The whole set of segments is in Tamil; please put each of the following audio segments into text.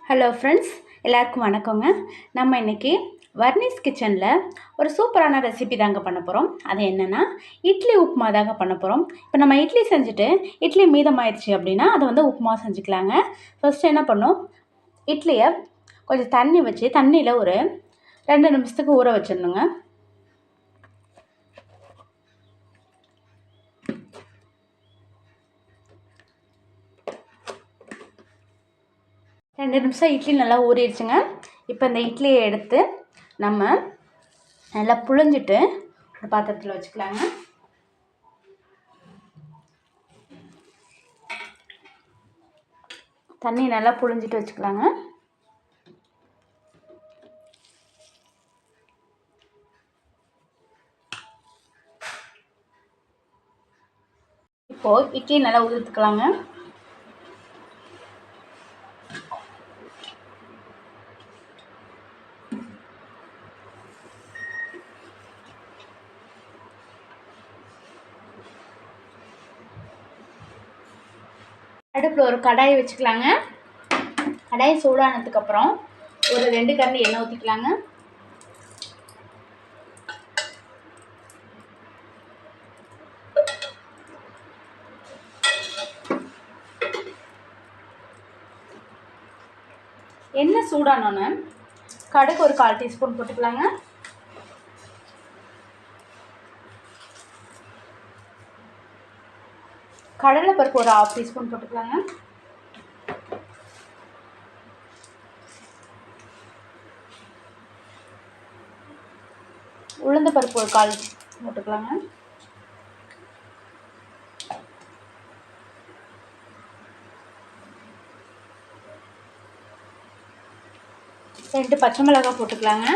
ஹலோ ஃப்ரெண்ட்ஸ், எல்லாருக்கும் வணக்கங்க. நம்ம இன்றைக்கி வர்னிஸ் கிச்சனில் ஒரு சூப்பரான ரெசிபி தாங்க பண்ண போகிறோம். அது என்னென்னா இட்லி உப்புமா தாங்க பண்ண போகிறோம். இப்போ நம்ம இட்லி செஞ்சுட்டு இட்லி மீதமாயிடுச்சு அப்படின்னா அதை உப்புமா செஞ்சுக்கலாங்க. ஃபஸ்ட்டு என்ன பண்ணோம், இட்லியை கொஞ்சம் தண்ணி வச்சு தண்ணியில் ஒரு 2 நிமிஷத்துக்கு ஊற வச்சிடணுங்க. ரெண்டு நிமிஷம் இட்லி நல்லா ஊறிடுச்சுங்க. இப்போ இந்த இட்லியை எடுத்து நம்ம நல்லா புழிஞ்சிட்டு ஒரு பாத்திரத்தில் வச்சுக்கலாங்க. தண்ணி நல்லா புழிஞ்சிட்டு வச்சுக்கலாங்க. இப்போது இட்லி நல்லா உதிர்த்துக்கலாங்க. அடுப்பில் ஒரு கடாயை வச்சுக்கலாங்க. கடாயை சூடானதுக்கப்புறம் ஒரு 2 கரண்டி எண்ணெய் ஊற்றிக்கலாங்க. எண்ணெய் சூடானோன்னு கடுகு ஒரு 1/4 டீஸ்பூன் போட்டுக்கலாங்க. கடலைப்பருப்பு ஒரு 1/2 டீஸ்பூன் போட்டுக்கலாங்க. உளுந்த பருப்பு ஒரு 1/4 போட்டுக்கலாங்க. ரெண்டு பச்சை மிளகாய் போட்டுக்கலாங்க.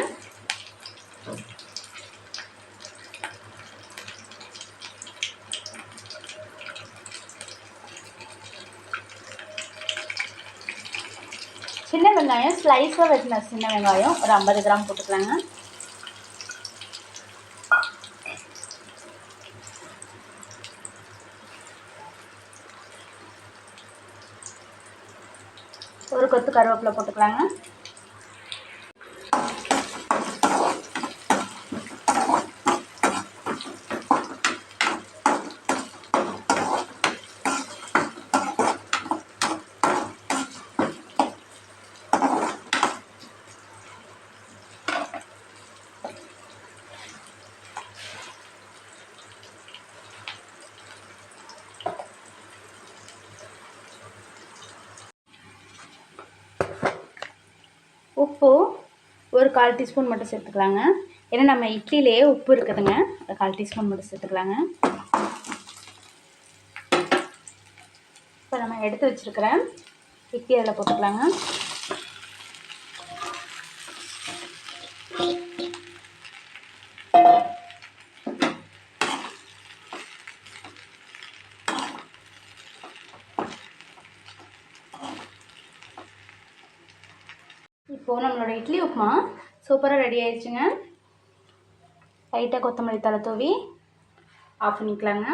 சின்ன வெங்காயம் ஸ்லைஸாக வெட்டின சின்ன வெங்காயம் ஒரு 50 கிராம் போட்டுக்கலாங்க. ஒரு கொத்து கருவேப்பிலை போட்டுக்கலாங்க. உப்பு ஒரு 1/4 டீஸ்பூன் மட்டும் சேர்த்துக்கலாங்க. ஏன்னா நம்ம இட்லியிலேயே உப்பு இருக்குதுங்க, 1/4 டீஸ்பூன் மட்டும் சேர்த்துக்கலாங்க. இப்போ நம்ம எடுத்து வச்சுருக்கிற இட்லி அதில் போட்டுக்கலாங்க. இப்போது நம்மளோட இட்லி உப்புமா சூப்பராக ரெடி ஆயிடுச்சுங்க. லைட்டாக கொத்தமல்லி தழை தூவி ஆஃப் பண்ணிக்கலாங்க.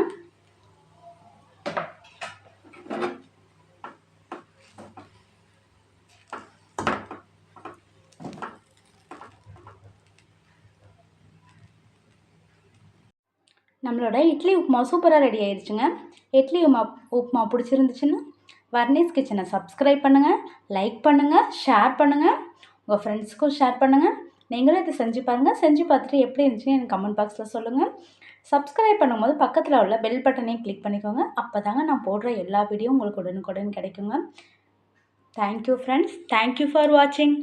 நம்மளோட இட்லி உப்புமா சூப்பராக ரெடி ஆயிடுச்சுங்க. இட்லி உப்புமா பிடிச்சிருந்துச்சுன்னா வர்னிஸ் கிச்சனை சப்ஸ்கிரைப் பண்ணுங்கள், லைக் பண்ணுங்கள், ஷேர் பண்ணுங்கள், உங்கள் ஃப்ரெண்ட்ஸுக்கும் ஷேர் பண்ணுங்கள். நீங்களும் இதை செஞ்சு பாருங்கள். செஞ்சு பார்த்துட்டு எப்படி இருந்துச்சுன்னு எனக்கு கமெண்ட் பாக்ஸில் சொல்லுங்கள். சப்ஸ்கிரைப் பண்ணும்போது பக்கத்தில் உள்ள பெல் பட்டனையும் கிளிக் பண்ணிக்கோங்க. அப்போ தாங்க நான் போடுற எல்லா வீடியோ உங்களுக்கு உடனுக்குடன் கிடைக்குங்க. Thank you friends. தேங்க்யூ ஃபார் வாட்சிங்.